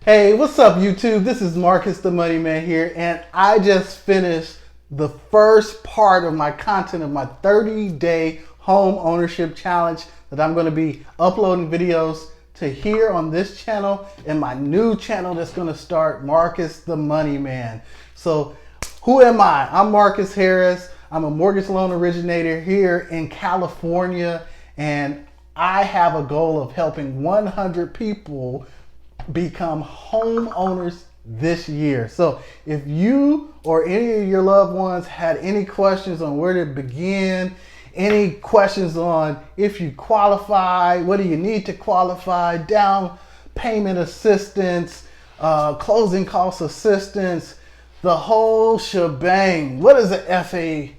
Hey, what's up, YouTube? This is Marcus the Money Man here, and I just finished the first part of my content of my 30-day home ownership challenge that I'm going to be uploading videos to here on this channel and my new channel that's going to start, Marcus the Money Man. So, who am I? I'm Marcus Harris. I'm a mortgage loan originator here in California, and I have a goal of helping 100 people become homeowners this year. So if you or any of your loved ones had any questions on where to begin, any questions on if you qualify, what do you need to qualify, down payment assistance, closing cost assistance, the whole shebang. What is a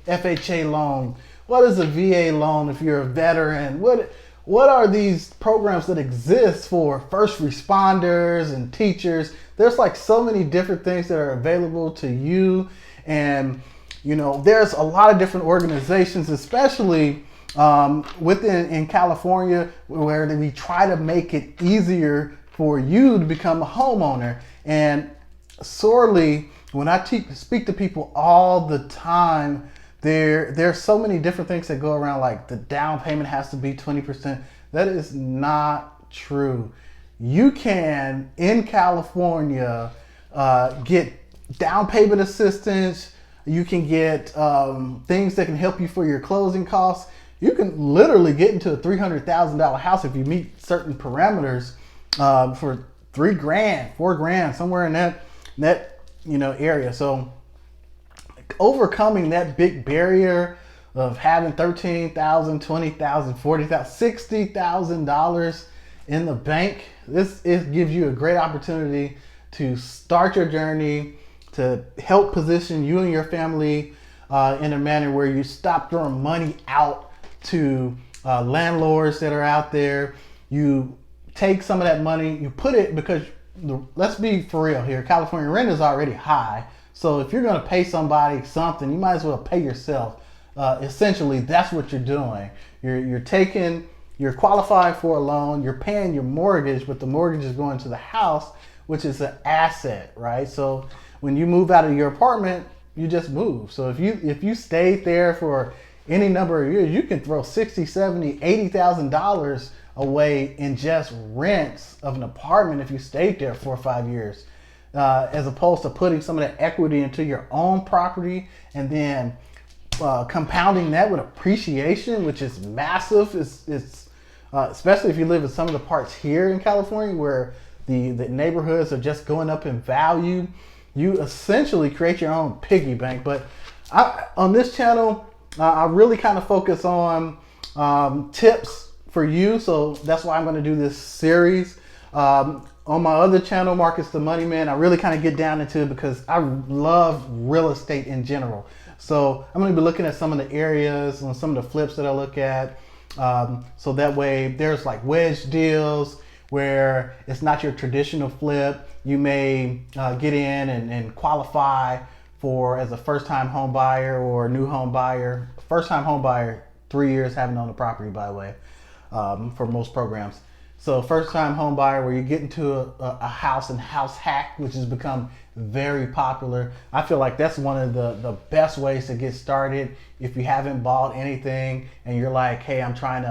FHA loan? What is a VA loan if you're a veteran? What are these programs that exist for first responders and teachers? There's like so many different things that are available to you. And, you know, there's a lot of different organizations, especially in California, where we try to make it easier for you to become a homeowner. And sorely, when I speak to people all the time, there's so many different things that go around, like the down payment has to be 20%. That is not true. You can, in California, get down payment assistance. You can get things that can help you for your closing costs. You can literally get into a $300,000 house if you meet certain parameters for $3,000, $4,000, somewhere in that area. So overcoming that big barrier of having $13,000, $20,000, $40,000, $60,000 in the bank, it gives you a great opportunity to start your journey, to help position you and your family in a manner where you stop throwing money out to landlords that are out there. You take some of that money, you put it, because let's be for real here, California rent is already high. So if you're going to pay somebody something, you might as well pay yourself. Essentially, that's what you're doing. You're qualifying for a loan, you're paying your mortgage, but the mortgage is going to the house, which is an asset, right? So when you move out of your apartment, you just move. So if you stayed there for any number of years, you can throw $60,000, $70,000, $80,000 away in just rents of an apartment if you stayed there 4 or 5 years. As opposed to putting some of that equity into your own property and then compounding that with appreciation, which is massive. It's especially if you live in some of the parts here in California where the neighborhoods are just going up in value. You essentially create your own piggy bank. But on this channel, I really kind of focus on tips for you. So that's why I'm going to do this series. On my other channel, Marcus the Money Man, I really kind of get down into it because I love real estate in general. So I'm going to be looking at some of the areas and some of the flips that I look at. So that way there's like wedge deals where it's not your traditional flip. You may get in and qualify for as a first-time home buyer or new home buyer. First-time home buyer, 3 years haven't owned a property, by the way, for most programs. So first-time home buyer, where you get into a house and house hack, which has become very popular. I feel like that's one of the best ways to get started. If you haven't bought anything and you're like, hey, I'm trying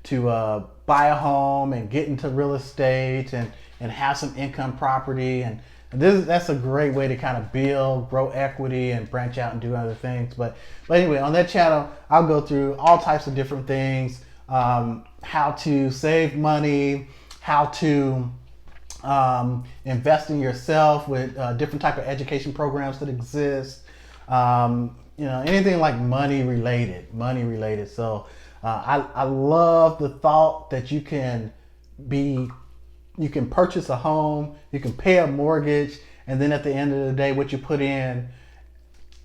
to buy a home and get into real estate and have some income property, and that's a great way to kind of build, grow equity, and branch out and do other things. But anyway, on that channel, I'll go through all types of different things. How to save money, how to invest in yourself with different type of education programs that exist. Anything like money related. So I love the thought that you can purchase a home, you can pay a mortgage, and then at the end of the day, what you put in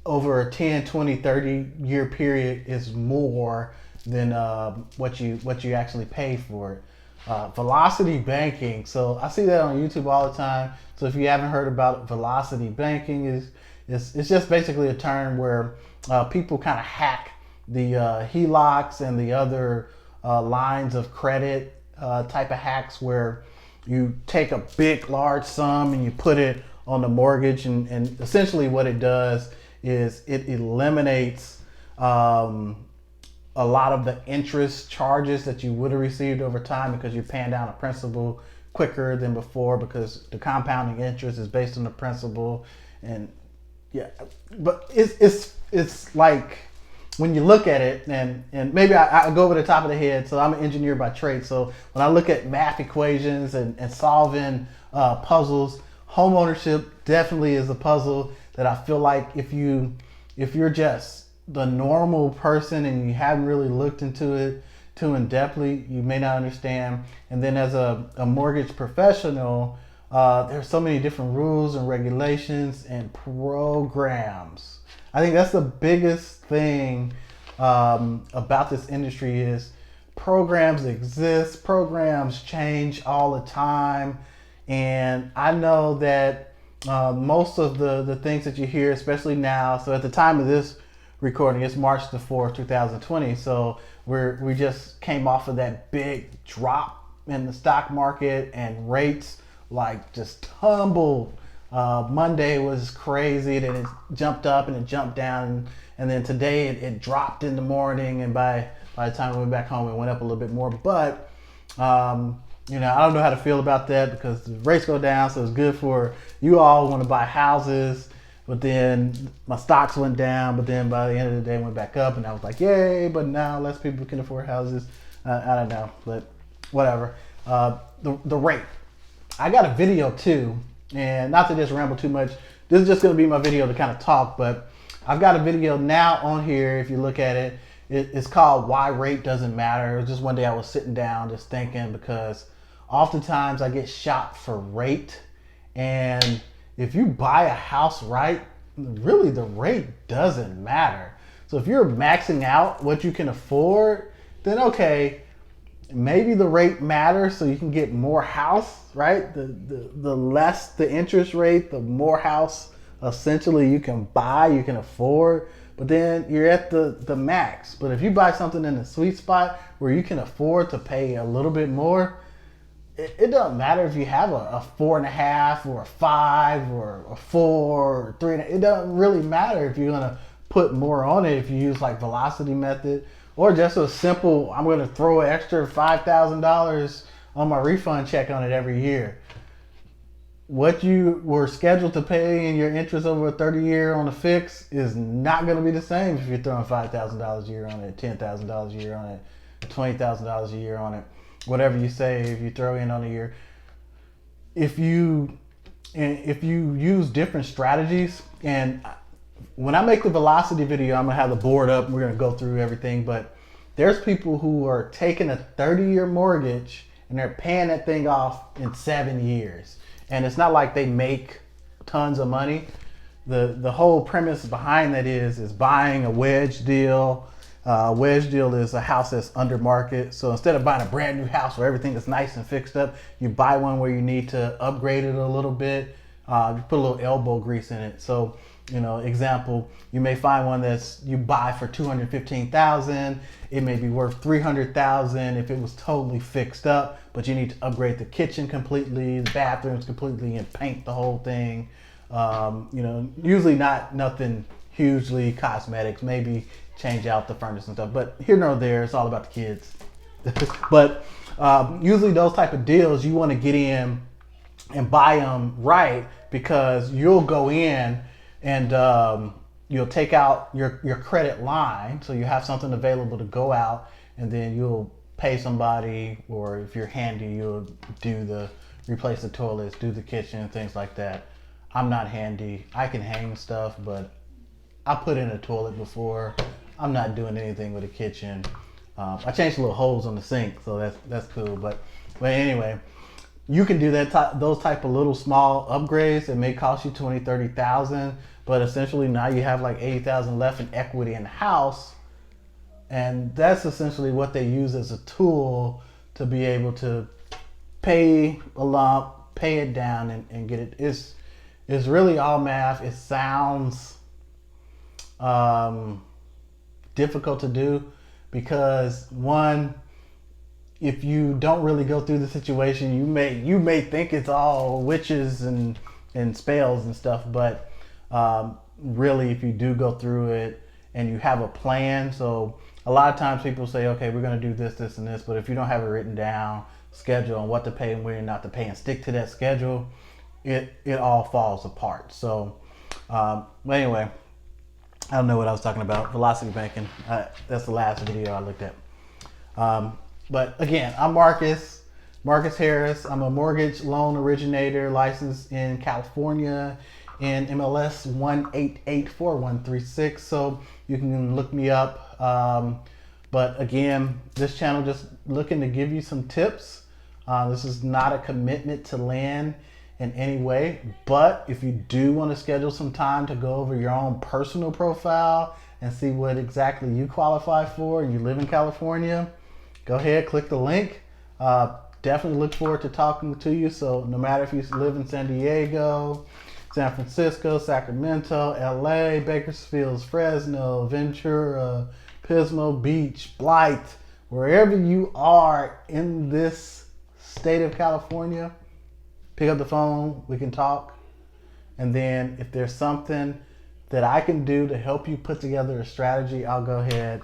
over a 10, 20, 30 year period is more than what you actually pay for it. Velocity banking. So I see that on YouTube all the time. So if you haven't heard about velocity banking, it's just basically a term where people kind of hack the HELOCs and the other lines of credit type of hacks where you take a big, large sum and you put it on the mortgage, and essentially what it does is it eliminates a lot of the interest charges that you would have received over time, because you're paying down a principal quicker than before, because the compounding interest is based on the principal. And yeah, but it's like, when you look at it, and maybe I go over the top of the head, so I'm an engineer by trade. So when I look at math equations and solving puzzles, homeownership definitely is a puzzle that I feel like if you're just the normal person and you haven't really looked into it too in depthly, you may not understand. And then as a mortgage professional, there's so many different rules and regulations and programs. I think that's the biggest thing about this industry is programs exist, programs change all the time. And I know that most of the things that you hear, especially now, so at the time of this recording, it's March the 4th, 2020. So we just came off of that big drop in the stock market, and rates like just tumbled. Monday was crazy, then it jumped up and it jumped down, and then today it dropped in the morning, and by the time we went back home, it went up a little bit more. But I don't know how to feel about that, because the rates go down, so it's good for you all who want to buy houses. But then my stocks went down, but then by the end of the day, it went back up, and I was like, yay! But now less people can afford houses. I don't know, but whatever. The rate. I got a video too. And not to just ramble too much, this is just going to be my video to kind of talk, but I've got a video now on here. If you look at it, it's called Why Rate Doesn't Matter. It was just one day I was sitting down just thinking, because oftentimes I get shot for rate. And if you buy a house right, really the rate doesn't matter. So if you're maxing out what you can afford, then okay, maybe the rate matters so you can get more house, right? The less the interest rate, the more house essentially you can buy, you can afford. But then you're at the max. But if you buy something in the sweet spot where you can afford to pay a little bit more, it doesn't matter if you have a 4.5 or a 5 or a 4 or 3. It doesn't really matter if you're gonna put more on it if you use like velocity method, or just a simple, I'm going to throw an extra $5,000 on my refund check on it every year. What you were scheduled to pay in your interest over a 30-year on a fix is not going to be the same if you're throwing $5,000 a year on it, $10,000 a year on it, $20,000 a year on it, whatever you say, if you throw in on a year. If you use different strategies, and when I make the velocity video, I'm gonna have the board up and we're gonna go through everything, but there's people who are taking a 30-year mortgage and they're paying that thing off in 7 years. And it's not like they make tons of money. The whole premise behind that is buying a wedge deal. Wedge deal is a house that's under market. So instead of buying a brand new house where everything is nice and fixed up, you buy one where you need to upgrade it a little bit. You put a little elbow grease in it. So, example, you may find one that's you buy for $215,000. It may be worth $300,000 if it was totally fixed up, but you need to upgrade the kitchen completely, the bathrooms completely, and paint the whole thing. Usually nothing hugely cosmetics, maybe change out the furnace and stuff, but here nor there, it's all about the kids. But usually those type of deals, you want to get in and buy them right, because you'll go in and you'll take out your credit line, so you have something available to go out, and then you'll pay somebody, or if you're handy, you'll replace the toilets, do the kitchen, things like that. I'm not handy. I can hang stuff, but I put in a toilet before. I'm not doing anything with the kitchen. I changed the little holes on the sink, so that's cool. But anyway, you can do those type of little small upgrades. It may cost you $20,000, $30,000, but essentially now you have like $80,000 left in equity in the house, and that's essentially what they use as a tool to be able to pay a lump, pay it down, and get it. It's really all math. It sounds difficult to do because, one, if you don't really go through the situation, you may think it's all witches and spells and stuff, but really, if you do go through it and you have a plan, so a lot of times people say, okay, we're going to do this, this, and this, but if you don't have it written down, schedule on what to pay and when not to pay, and stick to that schedule, it all falls apart. So anyway, I don't know what I was talking about. Velocity banking. That's the last video I looked at. But again, I'm Marcus Harris. I'm a mortgage loan originator licensed in California in MLS 1884136. So you can look me up. But again, this channel just looking to give you some tips. This is not a commitment to land in any way, but if you do want to schedule some time to go over your own personal profile and see what exactly you qualify for, and you live in California, go ahead, click the link. Definitely look forward to talking to you. So no matter if you live in San Diego, San Francisco, Sacramento, LA, Bakersfield, Fresno, Ventura, Pismo Beach, Blythe, wherever you are in this state of California, pick up the phone, we can talk. And then if there's something that I can do to help you put together a strategy, I'll go ahead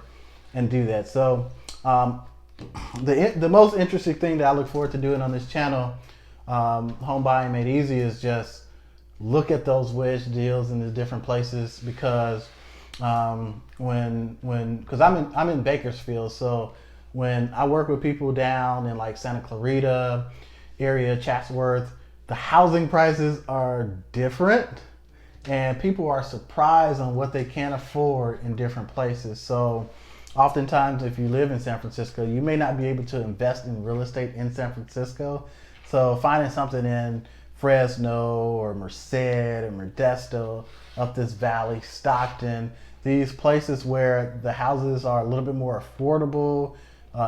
and do that. So the most interesting thing that I look forward to doing on this channel, Home Buying Made Easy, is just look at those wedge deals in the different places, because because I'm in Bakersfield, so when I work with people down in like Santa Clarita area, Chatsworth, the housing prices are different and people are surprised on what they can afford in different places. So oftentimes, if you live in San Francisco, you may not be able to invest in real estate in San Francisco. So finding something in Fresno or Merced or Modesto, up this valley, Stockton, these places where the houses are a little bit more affordable,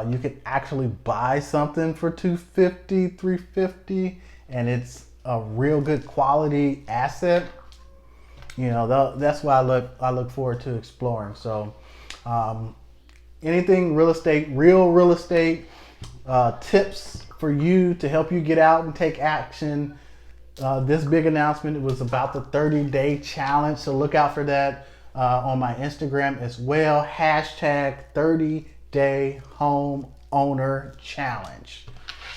you can actually buy something for $250, $350, and it's a real good quality asset. You know, that's why I look forward to exploring. So anything real estate, real real estate, tips for you to help you get out and take action. This big announcement was about the 30-day challenge, so look out for that on my Instagram as well. Hashtag 30-day homeowner challenge.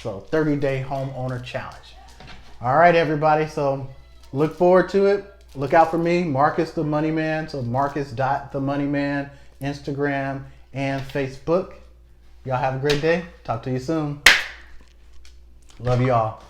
So 30-day homeowner challenge. All right, everybody. So look forward to it. Look out for me, Marcus the Money Man. So Marcus.themoneyman, Instagram and Facebook. Y'all have a great day. Talk to you soon. Love you all.